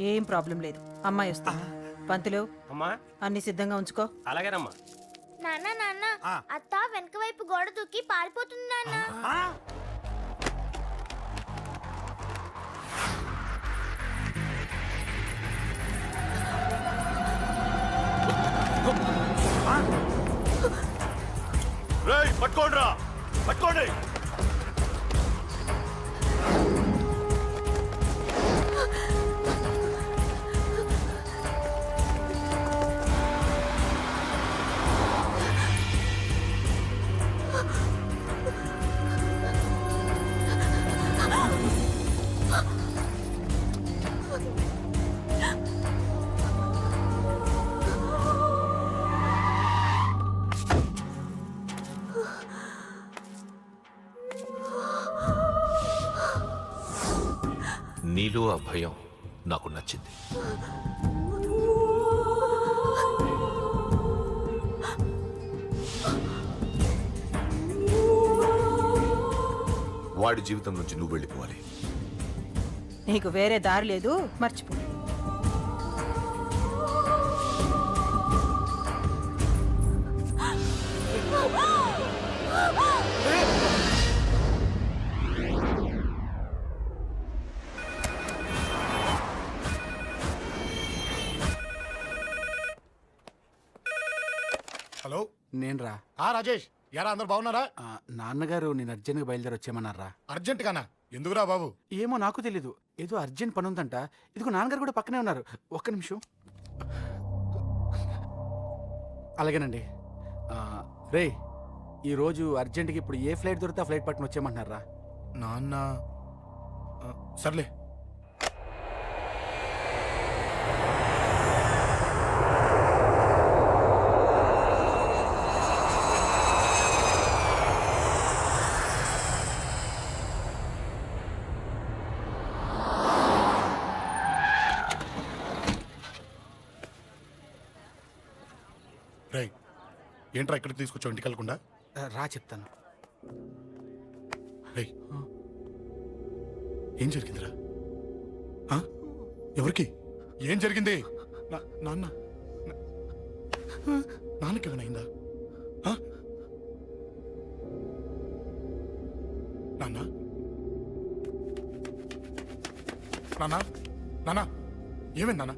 ఏం ప్రాబ్లం లేదు, అమ్మాయి వస్తుంది. పంతులు అమ్మా అన్ని సిద్ధంగా ఉంచుకో. అలాగేనమ్మా. నాన్న నాన్న అత్త వెనక వైపు గోడ దూకి పారిపోతుంది నాన్న. పట్టుకోండి, పట్టుకోండి. నీలో ఆ భయం నాకు నచ్చింది. వాడి జీవితం నుంచి నువ్వు వెళ్ళిపోవాలి. నీకు వేరే దారి లేదు, మర్చిపో. హలో, నేను రా. రాజేష్. యారా, అందరు బాగున్నారా? నాన్నగారు నేను అర్జెంట్గా బయలుదేరి వచ్చేయమన్నారా. అర్జెంట్ గానా? ఎందుకురా బాబు? ఏమో నాకు తెలీదు, ఏదో అర్జెంట్ పని ఉందంట. ఇదిగో నాన్నగారు కూడా పక్కనే ఉన్నారు. ఒక్క నిమిషం. అలాగేనండి. రే, ఈరోజు అర్జెంట్కి ఇప్పుడు ఏ ఫ్లైట్ దొరికితే ఆ ఫ్లైట్ పట్టుకుని వచ్చేయమంటున్నారా. నాన్న సర్లే. రై, ఏంట్రా ఇక్కడికి తీసుకొచ్చావు ఇంటికి వెళ్ళకుండా? రా చెప్తాను. రై, ఏం జరిగిందిరా? ఎవరికి ఏం జరిగింది? నాన్న నాన్నకి ఏమైనా అయిందా? నాన్న నాన్న నాన్న ఏమైంది నాన్న?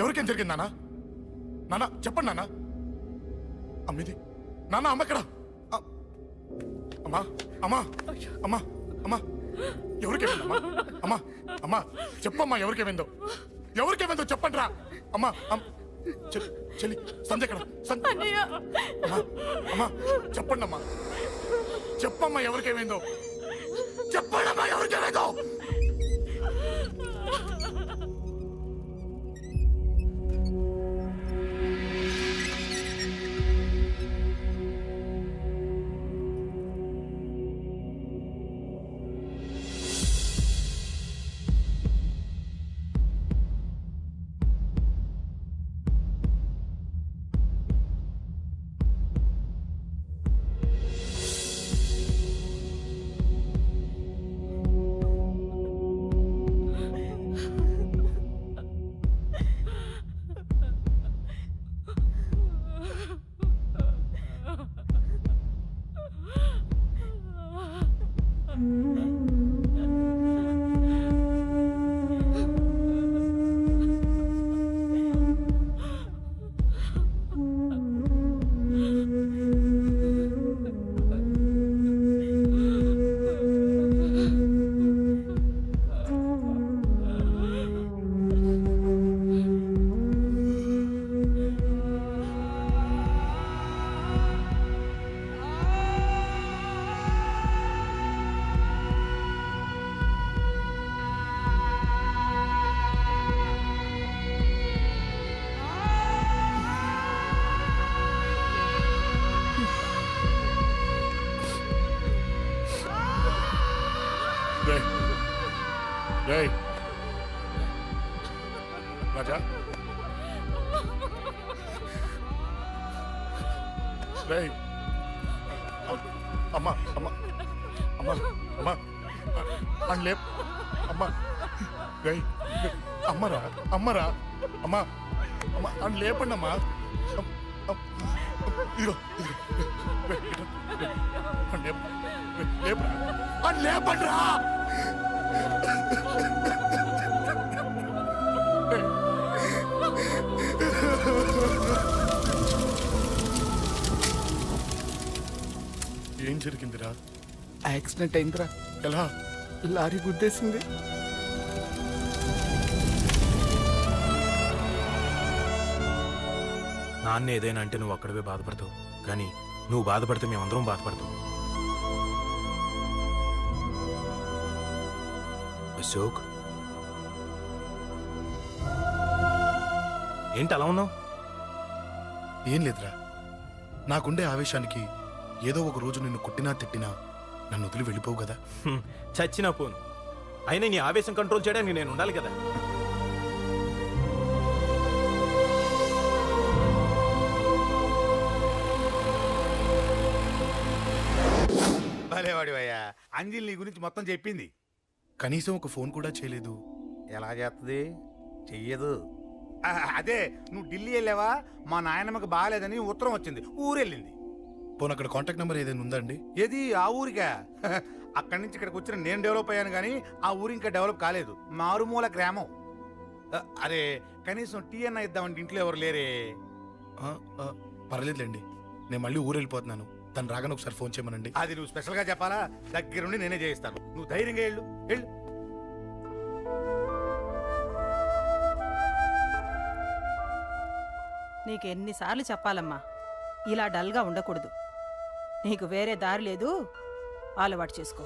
ఎవరికేం జరిగింది నాన్న? నాన్న చెప్పండి నాన్న. అమ్మిది నాన్న, అమ్మ ఎక్కడ? అమ్మా అమ్మా అమ్మా అమ్మా ఎవరికేమైందమ్మా? అమ్మా అమ్మా చెప్పమ్మా, ఎవరికేమైందో? ఎవరికేమైందో చెప్పండి రా. అమ్మా చెల్లి సంధ్య ఎక్కడ? అమ్మా అమ్మా చెప్పండి అమ్మా, చెప్పమ్మా ఎవరికేమైందో? చెప్పండి అమ్మా ఎవరికేమైందో? రేయ్ రాజా, రేయ్ అమ్మా అమ్మా అమ్మా అమ్మా అని లేప్ అమ్మా. రేయ్ అమ్మరా అమ్మరా అమ్మా అమ్మా అని లేపండి అమ్మా ఇదిగో లేపండి రా. ఏం జరిగిందిరా? యాక్సిడెంట్ అయిందిరా, ఎలా? లారీ గుద్దేసింది. నాన్న ఏదైనా అంటే నువ్వు అక్కడవే బాధపడతావు, కానీ నువ్వు బాధపడితే మేమందరం బాధపడతాం. అశోక్, ఏంటి అలా ఉన్నావు? ఏం లేదురా, నాకుండే ఆవేశానికి ఏదో ఒక రోజు నిన్ను కొట్టినా తిట్టినా నన్ను వదిలి వెళ్ళిపోవు కదా. చచ్చినా పోను, అయినా నీ ఆవేశం కంట్రోల్ చేయడానికి నేను ఉండాలి కదా. భలేవాడివయ్యా, అంజలి నీ గురించి మొత్తం చెప్పింది. కనీసం ఒక ఫోన్ కూడా చేయలేదు. ఎలా చేస్తుంది? చెయ్యదు. అదే నువ్వు ఢిల్లీ వెళ్ళావా, మా నాయనమ్మకి బాగాలేదని ఉత్తరం వచ్చింది, ఊరెళ్ళింది. పోనీ అక్కడ కాంటాక్ట్ నెంబర్ ఏదైనా ఉందా అండి? ఏది ఆ ఊరికా? అక్కడి నుంచి ఇక్కడికి వచ్చిన నేను డెవలప్ అయ్యాను కానీ ఆ ఊరు ఇంకా డెవలప్ కాలేదు, మారుమూల గ్రామం. అరే కనీసం టీ అన్న ఇద్దామంటే ఇంట్లో ఎవరు లేరే. పర్లేదులేండి, నేను మళ్ళీ ఊరు వెళ్ళిపోతున్నాను. తను రాగానే ఒకసారి ఫోన్ చేయమనండి. అది నువ్వు స్పెషల్గా చెప్పాలా? దగ్గరుండి నేనే చేయిస్తాను, నువ్వు ధైర్యంగా వెళ్ళు వెళ్ళు. నీకు ఎన్నిసార్లు చెప్పాలమ్మా, ఇలా డల్గా ఉండకూడదు. నీకు వేరే దారి లేదు, అలవాటు చేసుకో.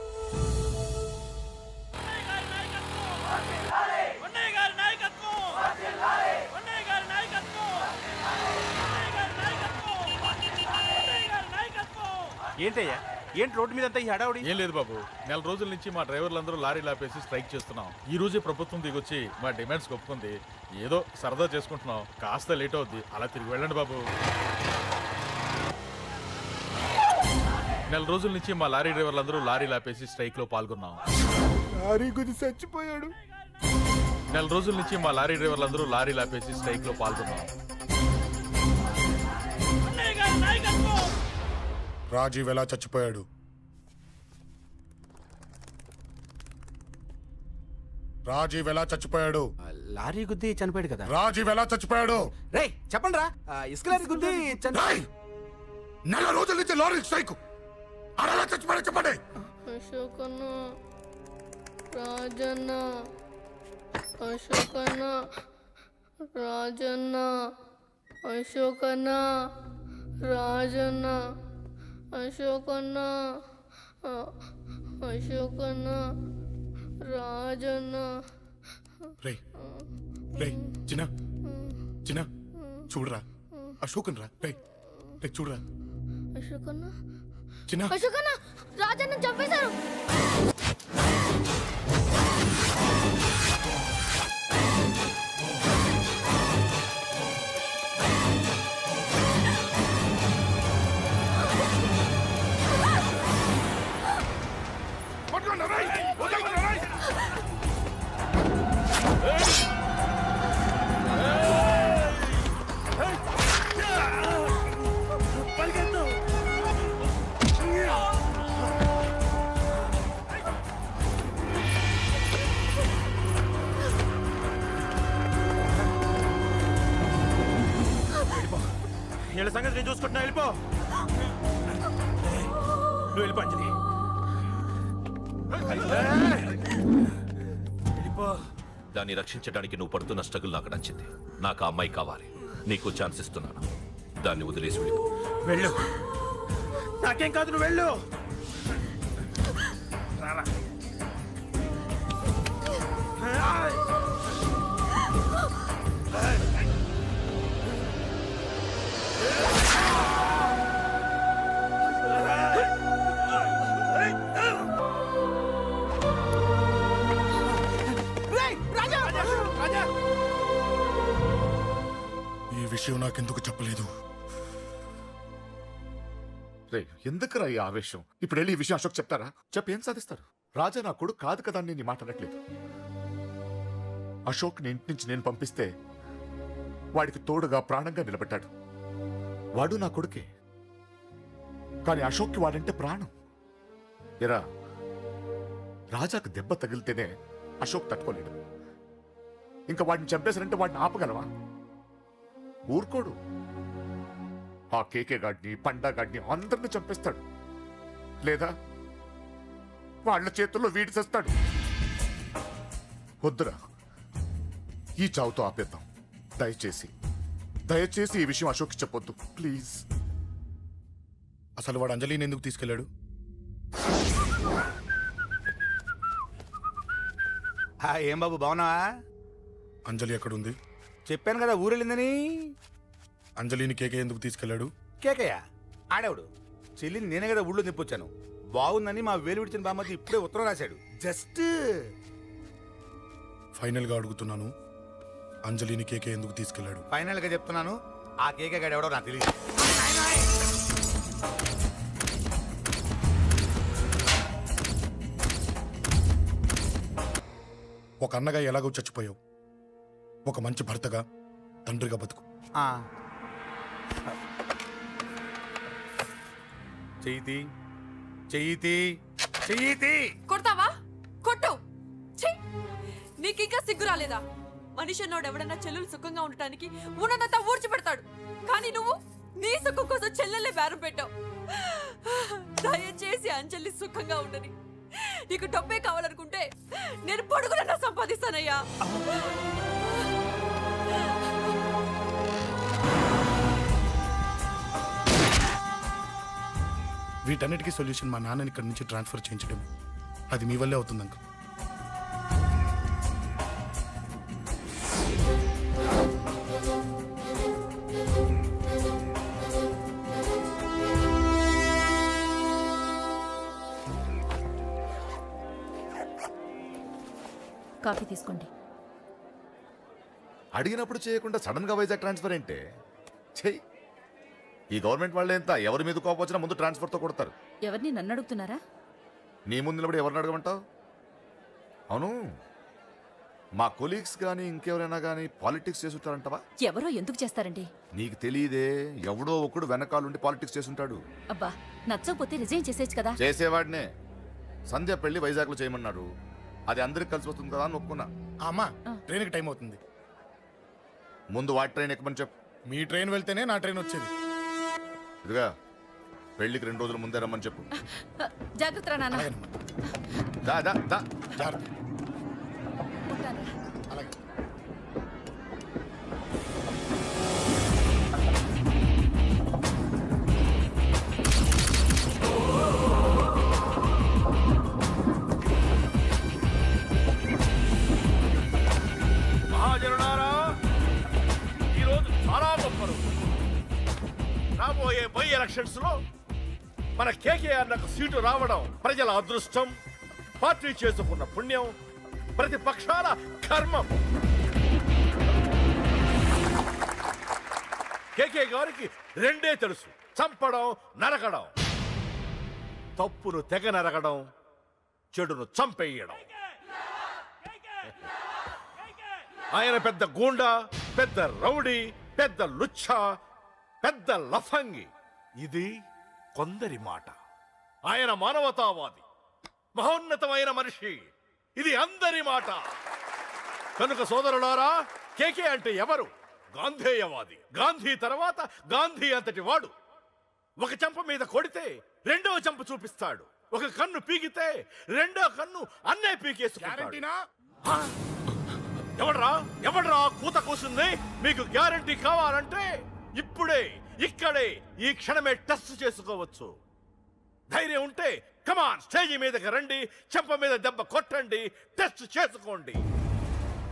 ఏంటయ్యా, ఏంటి రోడ్డు మీద అంతా ఈ హడావుడి? ఏం లేదు బాబు, నెల రోజుల నుంచి మా డ్రైవర్లందరూ లారీలు ఆపేసి స్ట్రైక్ చేస్తున్నాం. ఈ రోజే ప్రభుత్వం దిగొచ్చి మా డిమాండ్స్ ఒప్పుకుంది. ఏదో సరదా చేసుకుంటున్నాం, కాస్త లేట్ అవుద్ది, అలా తిరిగి వెళ్ళండి బాబు. నెల రోజుల నుంచి మా లారీ డ్రైవర్లందరూ లారీలు ఆపేసి స్ట్రైక్ లో పాల్గొన్నాం. లారీ గుద్ది చచ్చిపోయాడు. నెల రోజుల నుంచి మా లారీ డ్రైవర్లందరూ లారీలు ఆపేసి స్ట్రైక్ లో పాల్గొన్నాం. రాజీవ్ ఎలా చచ్చిపోయాడు? రాజీవ్ ఎలా చచ్చిపోయాడు? లారీ గుద్ది చనిపోయాడు కదా. రాజీవ్ ఎలా చచ్చిపోయాడు? రేయ్ చెప్పండి రా, ఇసుక లారీ గుద్ది రేయ్! నెల రోజుల నుంచి లారీ స్ట్రైక్, అలా చచ్చిపోయాడు చెప్పండి. అశోకన్న, రాజన్న, అశోకన్న, రాజన్న, అశోకన్న, రాజన్న, అశోకన్న, అశోకన్న, రాజన్న. రేయ్ రేయ్ చిన్న చిన్న చూడరా, అశోకన్ రా. రేయ్ రేయ్ చూడరా. అశోకన్న, చిన్న అశోకన్న, రాజన్న చంపేశారు. వీళ్ళ సంగతి నేను చూసుకుంటున్నా, వెళ్ళిపో. నువ్వు వెళ్ళిపో అంజలి, వెళ్ళిపో. దాన్ని రక్షించడానికి నువ్వు పడుతున్న స్ట్రగుల్ నాకు నచ్చింది. నాకు ఆ అమ్మాయి కావాలి. నీకు ఛాన్స్ ఇస్తున్నాను, దాన్ని వదిలేసి వెళ్ళిపో. వెళ్ళు, నాకేం కాదు, నువ్వు వెళ్ళు. రారా. ఈ విషయం నాకెందుకు చెప్పలేదు? రే ఎందుకురా ఈ ఆవేశం? ఇప్పుడు వెళ్ళి ఈ విషయం అశోక్ చెప్తారా? చెప్పి ఏం సాధిస్తారు? రాజా నా కొడుకు కాదు కదా అని నేను మాట్లాడట్లేదు. అశోక్ని ఇంటి నుంచి నేను పంపిస్తే వాడికి తోడుగా ప్రాణంగా నిలబడ్డాడు. వాడు నా కొడుకే, కానీ అశోక్కి వాడంటే ప్రాణం. ఎరా, రాజాకు దెబ్బ తగిలితేనే అశోక్ తట్టుకోలేడు. ఇంకా వాడిని చంపేశారంటే వాడిని ఆపగలవా? ఊరుకోడు. ఆ కేకే గాడిని, పండా గాడిని అందరిని చంపేస్తాడు. లేదా వాళ్ళ చేతుల్లో వీడి చేస్తాడు. వద్దురా, ఈ చావుతో ఆపేద్దాం. దయచేసి ఈ విషయం అశోక్కి చెప్పొద్దు ప్లీజ్. అసలు వాడు అంజలిని ఎందుకు తీసుకెళ్ళాడు? ఏం బాబు బాగున్నావా? అంజలి ఎక్కడుంది? చెప్పాను కదా ఊరెళ్ళిందని. అంజలిని కేకే ఎందుకు తీసుకెళ్ళాడు? కేకయ్య ఆడేవాడు. చెల్లిని నేనే కదా ఊళ్ళో నిప్పొచ్చాను. బాగుందని మా వేలు విడిచిన బామ్మది ఇప్పుడే ఉత్తరం రాశాడు. జస్ట్ ఫైనల్ గా అడుగుతున్నాను, అంజలిని కేకే ఎందుకు తీసుకెళ్ళాడు? ఫైనల్ గా చెప్తున్నాను, ఆ కేకే గాడు ఎవడో నాకు తెలియదు. ఒక అన్నగా ఎలాగో చచ్చిపోయావు, ఒక మంచి భర్తగా, తండ్రిగా బతుకు. చెయ్యితి కొడతావా? కొట్టు. ఛీ! నీకింకా సిగ్గు రాలేదా? మనిషి అన్నోడు ఎవడన్నా చెల్లెలు సుఖంగా ఉండటానికి ఉన్నదంతా ఊడ్చి పెడతాడు. కానీ నువ్వు నీ సుఖం కోసం చెల్లెలే బేరం పెట్టావు. దయచేసి అంజలి సుఖంగా ఉండని. నీకు డబ్బే కావాలనుకుంటే నేను పొడుగునన్నా సంపాదిస్తానయ్యా. వీటన్నిటికీ సొల్యూషన్ మా నాన్నని ఇక్కడి నుంచి ట్రాన్స్ఫర్ చేయించడం. అది మీ వల్లే అవుతుంది అంకుల్. కాఫీ తీసుకోండి. అడిగినప్పుడు చేయకుండా సడన్ గా వైజాగ్ ట్రాన్స్ఫర్ ఏంటే? చెయ్యి. ఈ గవర్నమెంట్ వాళ్ళే ఎంత, ఎవరి మీద కోపం వచ్చినా ముందు ట్రాన్స్ఫర్తో కొడతారు. ఎవరిని నన్ను అడుగుతున్నారా? నీ ముందు నిలబడి ఎవరిని అడగమంటావు? అవును, మా కొలీగ్స్ కానీ ఇంకెవరైనా కానీ పాలిటిక్స్ చేస్తుంటారంటవా? ఎవరో ఎందుకు చేస్తారండి? నీకు తెలియదే, ఎవడో ఒకడు వెనకాలండి పాలిటిక్స్ చేస్తుంటాడు. అబ్బా, నచ్చకపోతే రిజైన్ చేసేచ్చు కదా. చేసేవాడినే. సంధ్య పెళ్లి వైజాగ్ లో చేయమన్నాడు. అది అందరికి కలిసి వస్తుంది కదా అని ఒప్పుకున్నా. అమ్మా, ట్రైన్కి టైం అవుతుంది. ముందు వాటి ట్రైన్ ఎక్కమని చెప్పు. మీ ట్రైన్ వెళ్తేనే నా ట్రైన్ వచ్చేది. ఇదిగా పెళ్లికి 2 రోజుల ముందే రమ్మని చెప్పు. జాగ్రత్త నాన్న. అలాగేనమ్మా. దా దా దా. జాగ్రత్త. అలాగే. మహాజనులారా, ఈరోజు చాలా గొప్ప రోజు. రాబోయే బై ఎలక్షన్స్ లో మన కేకేఆర్ నాకు సీటు రావడం ప్రజల అదృష్టం, పార్టీ చేసుకున్న పుణ్యం, ప్రతిపక్షాల కర్మం. కేకే గారికి రెండే తెలుసు: చంపడం, నరకడం. తప్పును తెగ నరకడం, చెడును చంపేయడం. ఆయన పెద్ద గూండా, పెద్ద రౌడీ, పెద్ద లుచ్చ, పెద్ద లఫంగి. ఇది కొందరి మాట. ఆయన మానవతావాది, మహోన్నతమైన మనిషి. ఇది అందరి మాట. కనుక సోదరులారా, కేకే అంటే ఎవరు? గాంధేయవాది. గాంధీ తర్వాత గాంధీ అంతటి వాడు. ఒక చెంప మీద కొడితే రెండవ చెంప చూపిస్తాడు. ఒక కన్ను పీకితే రెండో కన్ను అన్నే పీకేసుకుంటాడు. ఎవడ్రా కూత కూసింది? మీకు గ్యారంటీ కావాలంటే ఇప్పుడే, ఇక్కడే, ఈ క్షణమే టెస్ట్ చేసుకోవచ్చు. ధైర్యం ఉంటే కమాన్, స్టేజీ మీదకి రండి, చెంప మీద దెబ్బ కొట్టండి, టెస్ట్ చేసుకోండి.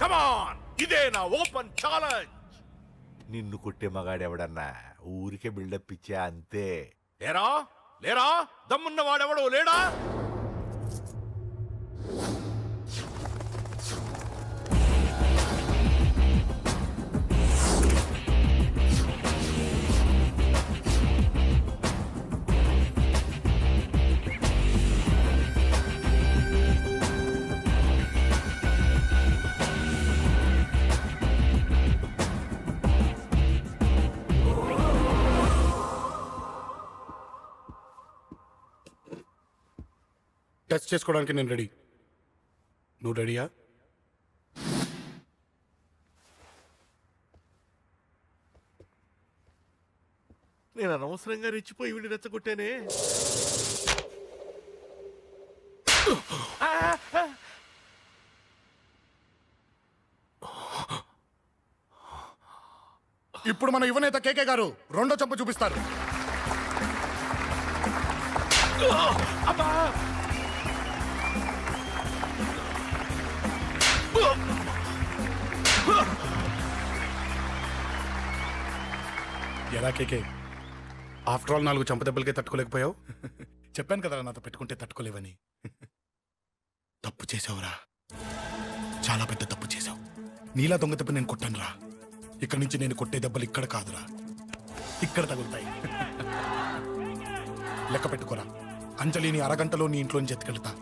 కమాన్, ఇదే నా ఓపెన్ ఛాలెంజ్. నిన్ను కొట్టే మగాడెవడన్నా ఊరికే బిల్డప్ ఇచ్చా అంతే. లేరా దమ్మున్న వాడెవడో లేడా? టెస్ట్ చేసుకోవడానికి నేను రెడీ. నువ్వు రెడీయా? నేను అనవసరంగా రెచ్చిపోయి వీడిని రెచ్చగొట్టానే. ఇప్పుడు మన యువనేత కేకే గారు రెండో చంప చూపిస్తారు. ఎలా కేకే, ఆఫ్టర్ ఆల్ 4 చంప దెబ్బలకే తట్టుకోలేకపోయావు? చెప్పాను కదా నాతో పెట్టుకుంటే తట్టుకోలేవని. తప్పు చేసావురా, చాలా పెద్ద తప్పు చేసావు. నీలా దొంగ దెబ్బ నేను కొట్టాను రా. ఇక్కడి నుంచి నేను కొట్టే దెబ్బలు ఇక్కడ కాదురా, ఇక్కడ తగులుతాయి. లెక్క పెట్టుకోరా, అంజలిని అరగంటలో నీ ఇంట్లోంచి ఎత్తుకెళ్తా.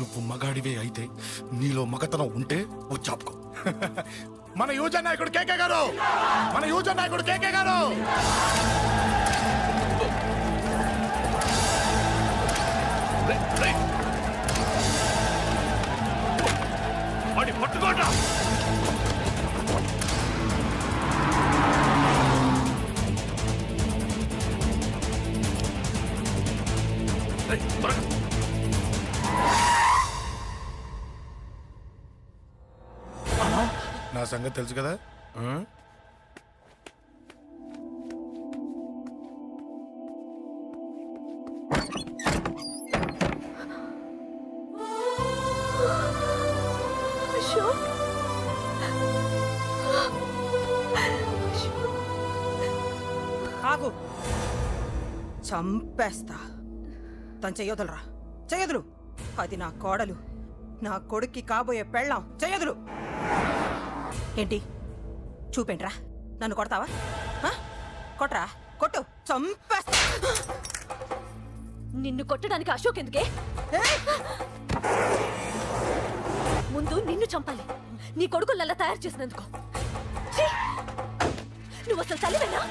నువ్వు మగాడివే అయితే, నీలో మగతనం ఉంటే వచ్చాపుకో. మన యువజన నాయకుడు కేకే గారు, మన యువజన నాయకుడు కేకే గారు. పట్టుకోండి. నా సంగతి తెలుసు కదా. ఆగు, చంపేస్తా. తను చెయ్యొదలరా, చెయ్యదులు. అది నా కోడలు, నా కొడుక్కి కాబోయే పెళ్ళాం. చెయ్యదులు. ఏంటి చూపేంట్రా? నన్ను కొడతావా? కొట్రా, కొట్టు, చంపేస్తా. నిన్ను కొట్టడానికి అశోక్ ఎందుకే? ముందు నిన్ను చంపాలి, నీ కొడుకులలా తయారు చేసినందుకు. ఛీ! నువ్వు అసలు తల్లివేనా?